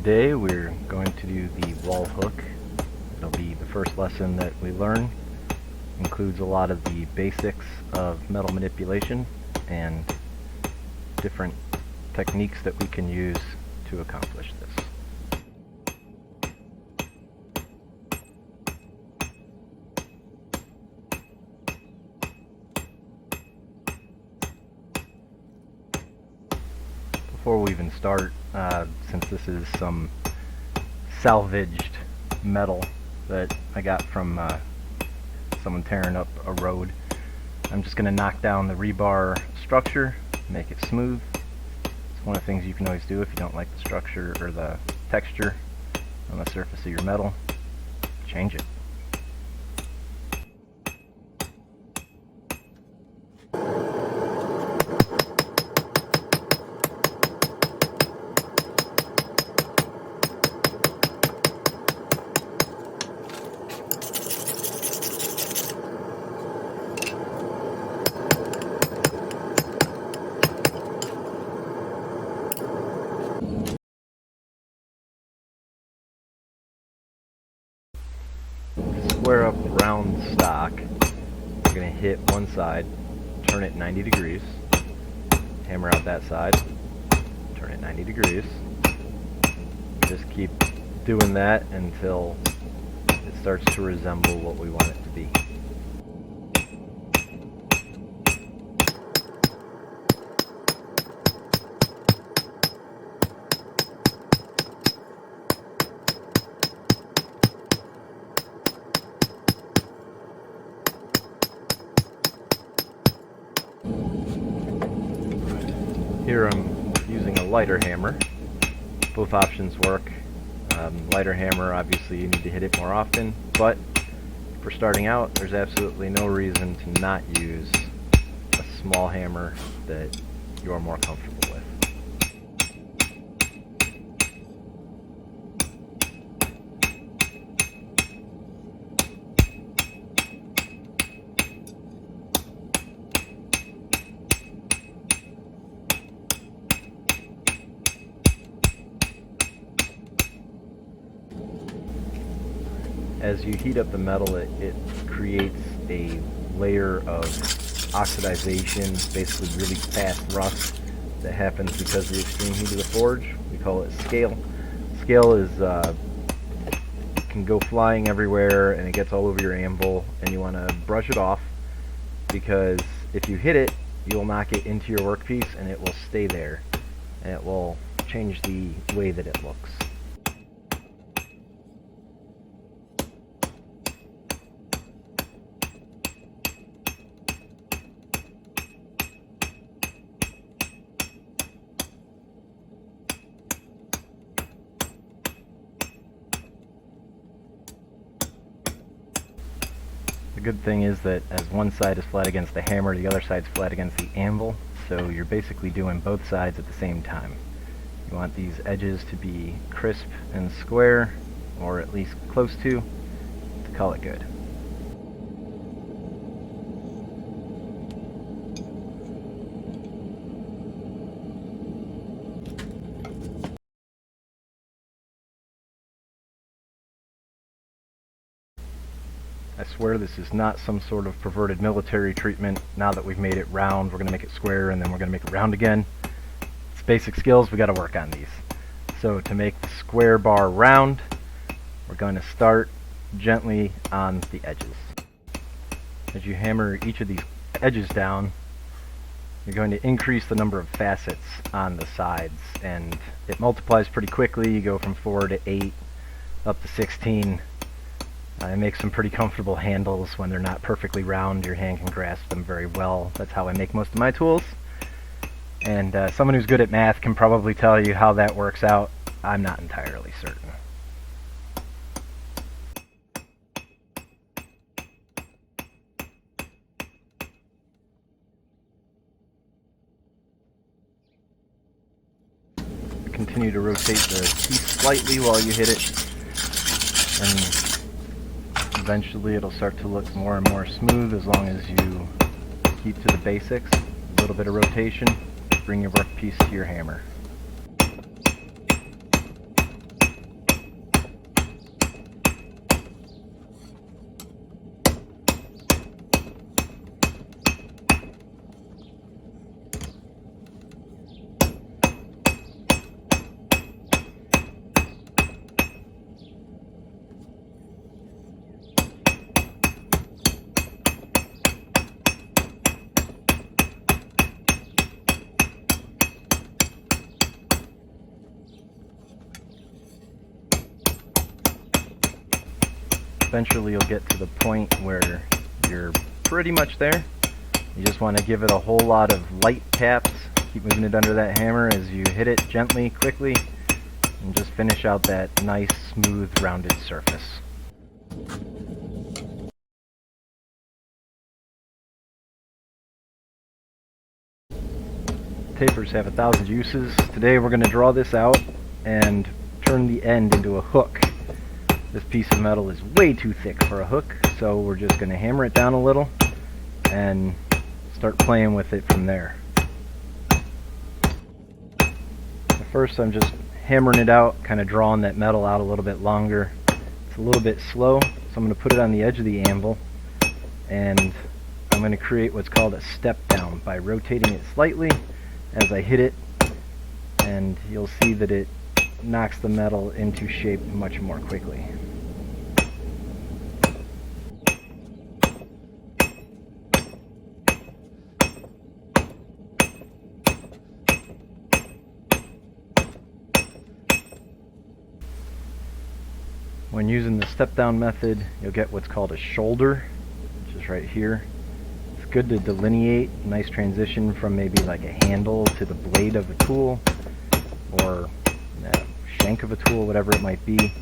Today we're going to do the wall hook. It'll be the first lesson that we learn. Includes a lot of the basics of metal manipulation and different techniques that we can use to accomplish this. Before we even start, since this is some salvaged metal that I got from someone tearing up a road, I'm just going to knock down the rebar structure, make it smooth. It's one of the things you can always do if you don't like the structure or the texture on the surface of your metal. Change it. Square up round stock. You're going to hit one side, turn it 90 degrees, hammer out that side, turn it 90 degrees. Just keep doing that until it starts to resemble what we want it to be. Here I'm using a lighter hammer. Both options work. Lighter hammer, obviously you need to hit it more often, but for starting out, there's absolutely no reason to not use a small hammer that you're more comfortable with. As you heat up the metal, it creates a layer of oxidization, basically really fast rust that happens because of the extreme heat of the forge. We call it scale. Scale is can go flying everywhere and it gets all over your anvil, and you want to brush it off, because if you hit it, you'll knock it into your workpiece and it will stay there, and it will change the way that it looks. The good thing is that as one side is flat against the hammer, the other side's flat against the anvil, so you're basically doing both sides at the same time. You want these edges to be crisp and square, or at least close to call it good. I swear this is not some sort of perverted military treatment. Now that we've made it round, we're going to make it square, and then we're going to make it round again. It's basic skills, we got to work on these. So to make the square bar round, we're going to start gently on the edges. As you hammer each of these edges down, you're going to increase the number of facets on the sides, and it multiplies pretty quickly. You go from 4 to 8 up to 16. It makes some pretty comfortable handles when they're not perfectly round. Your hand can grasp them very well. That's how I make most of my tools. And someone who's good at math can probably tell you how that works out. I'm not entirely certain. Continue to rotate the piece slightly while you hit it, and eventually it'll start to look more and more smooth as long as you keep to the basics. A little bit of rotation, bring your workpiece to your hammer. Eventually you'll get to the point where you're pretty much there. You just want to give it a whole lot of light taps. Keep moving it under that hammer as you hit it gently, quickly, and just finish out that nice, smooth, rounded surface. Tapers have 1,000 uses. Today we're going to draw this out and turn the end into a hook. This piece of metal is way too thick for a hook, so we're just going to hammer it down a little and start playing with it from there. At first I'm just hammering it out, kind of drawing that metal out a little bit longer. It's a little bit slow, so I'm going to put it on the edge of the anvil, and I'm going to create what's called a step down by rotating it slightly as I hit it, and you'll see that it knocks the metal into shape much more quickly. When using the step down method, you'll get what's called a shoulder, which is right here. It's good to delineate a nice transition from maybe like a handle to the blade of a tool, or shank of a tool, whatever it might be.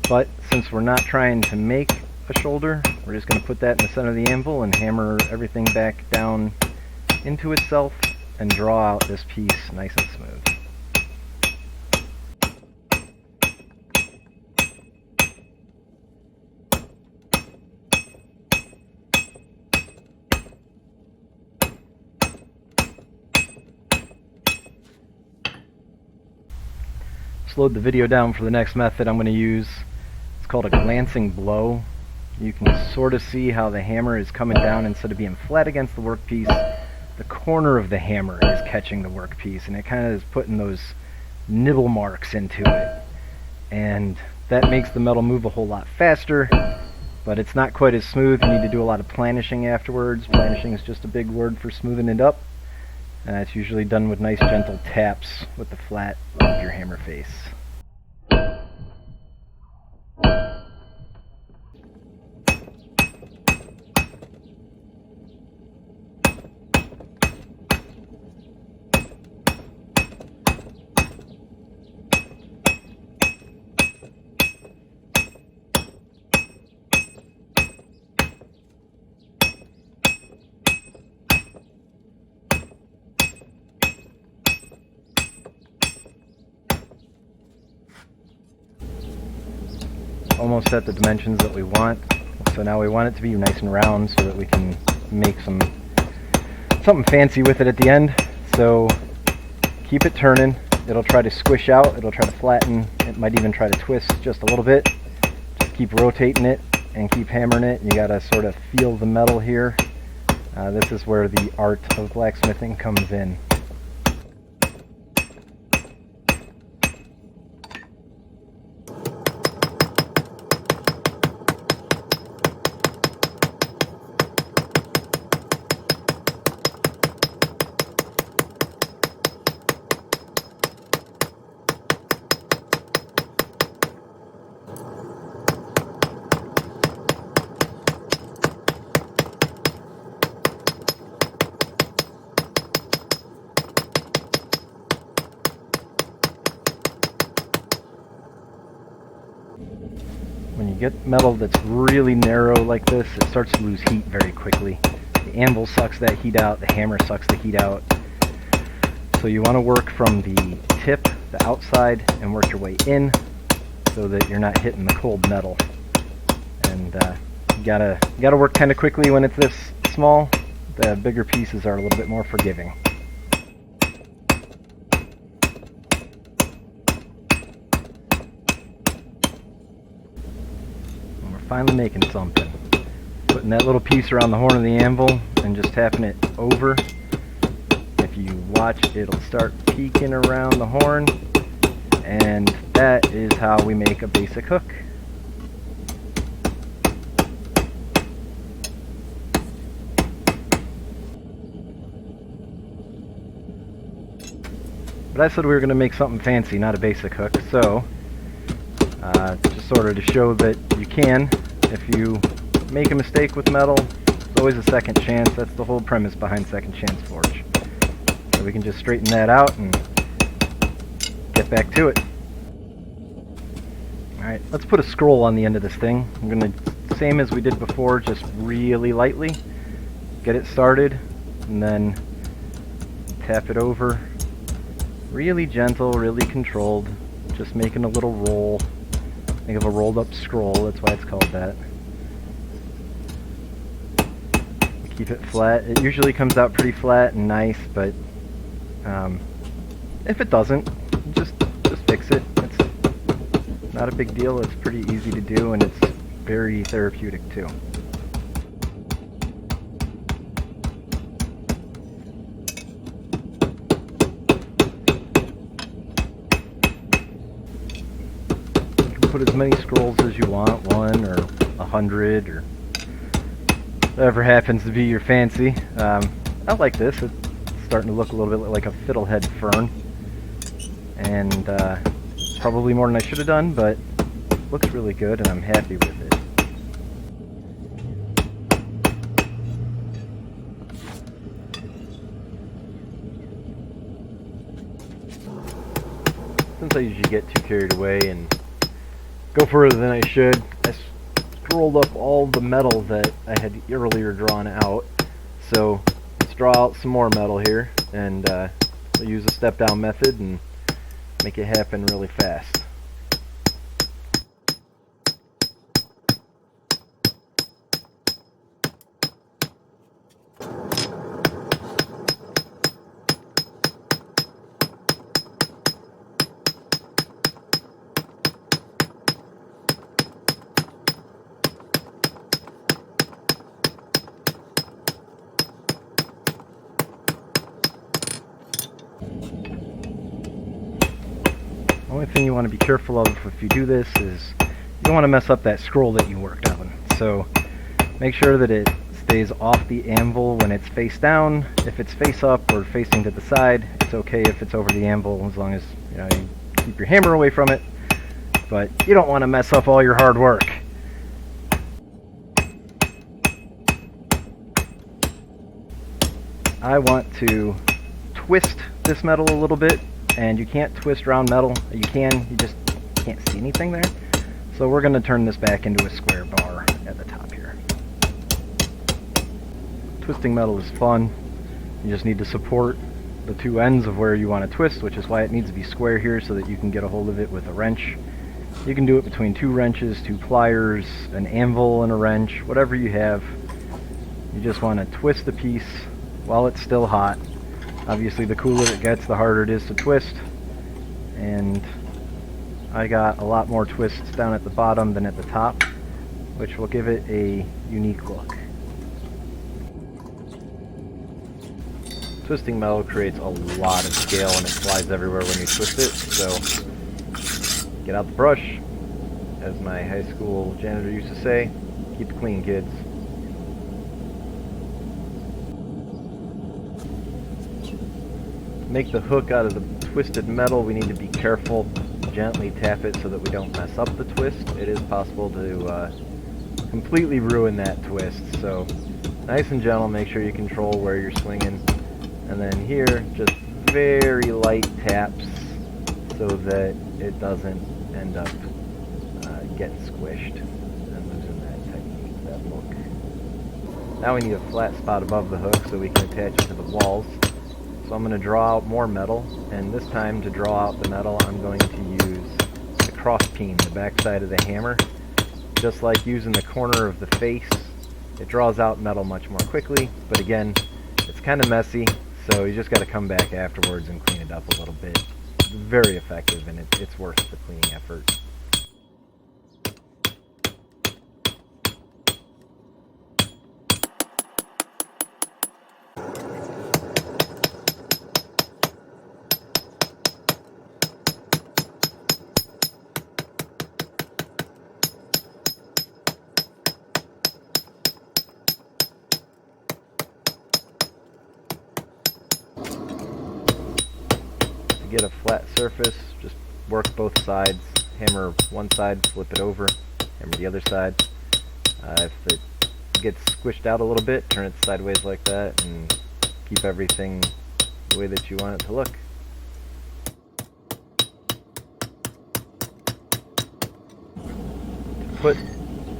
But since we're not trying to make a shoulder, we're just going to put that in the center of the anvil and hammer everything back down into itself and draw out this piece nice and smooth. Slowed the video down for the next method I'm going to use. It's called a glancing blow. You can sort of see how the hammer is coming down. Instead of being flat against the workpiece, the corner of the hammer is catching the workpiece, and it kind of is putting those nibble marks into it. And that makes the metal move a whole lot faster, but it's not quite as smooth. You need to do a lot of planishing afterwards. Planishing is just a big word for smoothing it up. It's usually done with nice gentle taps with the flat of your hammer face. Almost at the dimensions that we want. So now we want it to be nice and round so that we can make something fancy with it at the end. So keep it turning. It'll try to squish out, it'll try to flatten, it might even try to twist just a little bit. Just keep rotating it and keep hammering it. You gotta sort of feel the metal here. This is where the art of blacksmithing comes in. When you get metal that's really narrow like this, it starts to lose heat very quickly. The anvil sucks that heat out, the hammer sucks the heat out. So you want to work from the tip, the outside, and work your way in so that you're not hitting the cold metal. And you gotta work kind of quickly when it's this small. The bigger pieces are a little bit more forgiving. Finally making something. Putting that little piece around the horn of the anvil and just tapping it over. If you watch, it'll start peeking around the horn, and that is how we make a basic hook. But I said we were going to make something fancy, not a basic hook, so just sort of to show that you can, If you make a mistake with metal, there's always a second chance. That's the whole premise behind Second Chance Forge. So we can just straighten that out and get back to it. Alright, let's put a scroll on the end of this thing. I'm going to, same as we did before, just really lightly get it started, and then tap it over. Really gentle, really controlled, just making a little roll. Think of a rolled up scroll, that's why it's called that. Keep it flat. It usually comes out pretty flat and nice, but if it doesn't, just fix it. It's not a big deal. It's pretty easy to do, and it's very therapeutic too. You can put as many scrolls as you want, 1 or 100 or whatever happens to be your fancy. I like this. It's starting to look a little bit like a fiddlehead fern, and probably more than I should have done, but looks really good, and I'm happy with it. Since I usually get too carried away and go further than I should, I scrolled up all the metal that I had earlier drawn out. So let's draw out some more metal here, and we'll use a step down method and make it happen really fast. The only thing you want to be careful of if you do this is you don't want to mess up that scroll that you worked on. So make sure that it stays off the anvil when it's face down. If it's face up or facing to the side, it's okay if it's over the anvil, as long as you keep your hammer away from it. But you don't want to mess up all your hard work. I want to twist this metal a little bit, and you can't twist round metal. You can, you just can't see anything there. So we're going to turn this back into a square bar at the top here. Twisting metal is fun. You just need to support the two ends of where you want to twist, which is why it needs to be square here, so that you can get a hold of it with a wrench. You can do it between 2 wrenches, 2 pliers, an anvil and a wrench, whatever you have. You just want to twist the piece while it's still hot. Obviously, the cooler it gets, the harder it is to twist, and I got a lot more twists down at the bottom than at the top, which will give it a unique look. Twisting metal creates a lot of scale, and it flies everywhere when you twist it, so get out the brush. As my high school janitor used to say, keep it clean, kids. Make the hook out of the twisted metal, we need to be careful, gently tap it so that we don't mess up the twist. It is possible to completely ruin that twist, so nice and gentle, make sure you control where you're swinging. And then here, just very light taps so that it doesn't end up getting squished and losing that technique, that look. Now we need a flat spot above the hook so we can attach it to the walls. So I'm going to draw out more metal, and this time to draw out the metal I'm going to use the cross peen, the back side of the hammer. Just like using the corner of the face, it draws out metal much more quickly, but again, it's kind of messy, so you just got to come back afterwards and clean it up a little bit. It's very effective, and it's worth the cleaning effort. Get a flat surface, just work both sides, hammer one side, flip it over, hammer the other side, If it gets squished out a little bit, turn it sideways like that and keep everything the way that you want it to look. To put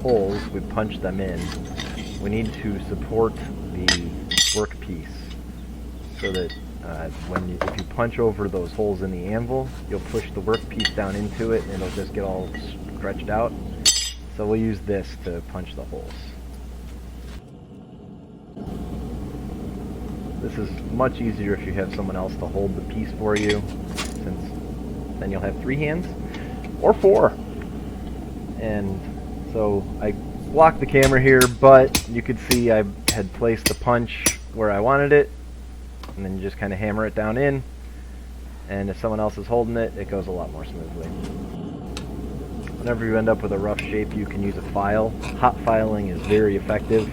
holes, we punch them in. We need to support the workpiece so that if you punch over those holes in the anvil, you'll push the workpiece down into it and it'll just get all stretched out. So we'll use this to punch the holes. This is much easier if you have someone else to hold the piece for you, since then you'll have 3 hands, or 4. And so I blocked the camera here, but you could see I had placed the punch where I wanted it, and then you just kind of hammer it down in, and if someone else is holding it, it goes a lot more smoothly. Whenever you end up with a rough shape, you can use a file. Hot filing is very effective.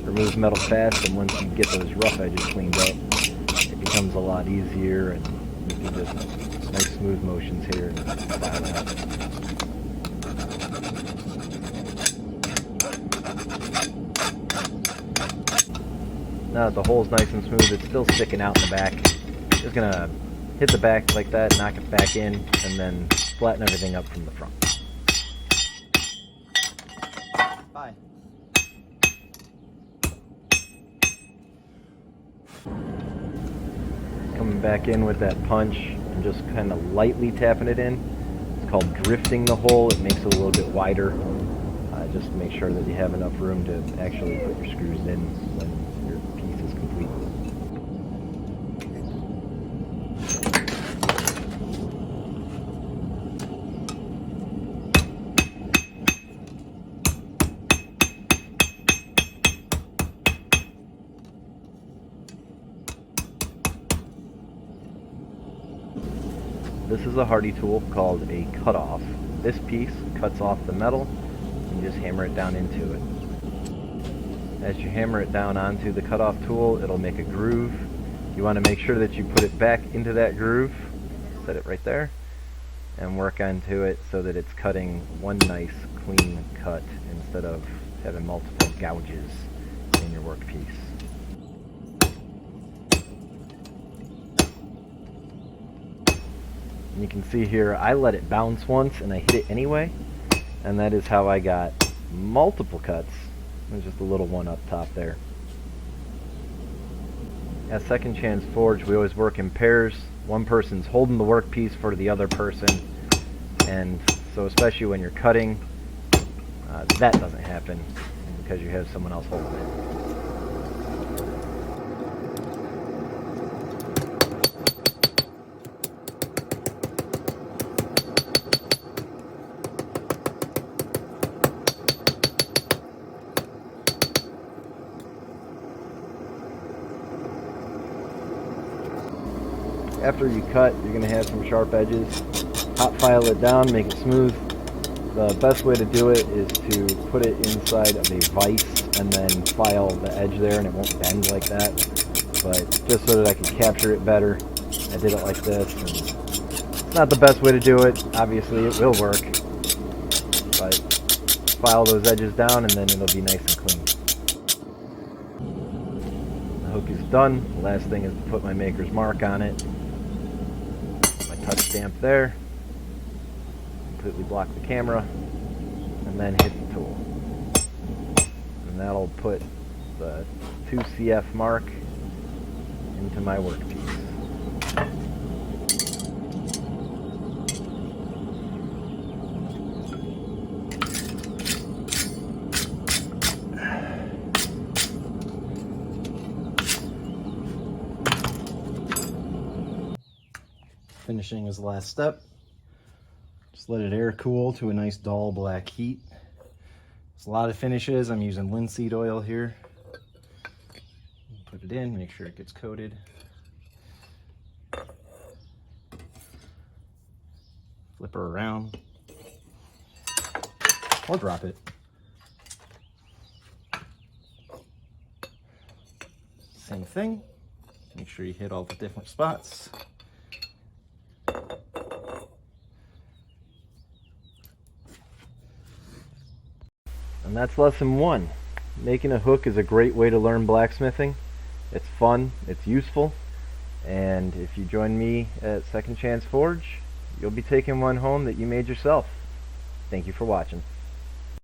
Removes metal fast, and once you get those rough edges cleaned up, it becomes a lot easier, and you can just nice smooth motions here and file it out. Now that the hole's nice and smooth, it's still sticking out in the back. Just gonna hit the back like that, knock it back in, and then flatten everything up from the front. Bye. Coming back in with that punch and just kind of lightly tapping it in. It's called drifting the hole. It makes it a little bit wider. Just to make sure that you have enough room to actually put your screws in when your piece is complete. This is a hardy tool called a cutoff. This piece cuts off the metal and just hammer it down into it. As you hammer it down onto the cutoff tool, it'll make a groove. You want to make sure that you put it back into that groove, set it right there, and work onto it so that it's cutting one nice clean cut instead of having multiple gouges in your workpiece. And you can see here, I let it bounce once and I hit it anyway, and that is how I got multiple cuts. There's just a little one up top there. At Second Chance Forge, we always work in pairs. One person's holding the workpiece for the other person, and so especially when you're cutting, that doesn't happen because you have someone else holding it. After you cut, you're going to have some sharp edges. Hot file it down, make it smooth. The best way to do it is to put it inside of a vise and then file the edge there, and it won't bend like that. But just so that I can capture it better, I did it like this. And it's not the best way to do it. Obviously, it will work. But file those edges down, and then it'll be nice and clean. The hook is done. The last thing is to put my maker's mark on it. Touch stamp there, completely block the camera, and then hit the tool. And that'll put the 2CF mark into my workpiece. Finishing is the last step. Just let it air cool to a nice dull black heat. There's a lot of finishes. I'm using linseed oil here. Put it in, make sure it gets coated. Flip her around. Or drop it. Same thing. Make sure you hit all the different spots. And that's lesson 1. Making a hook is a great way to learn blacksmithing. It's fun, it's useful, and if you join me at Second Chance Forge, you'll be taking one home that you made yourself. Thank you for watching.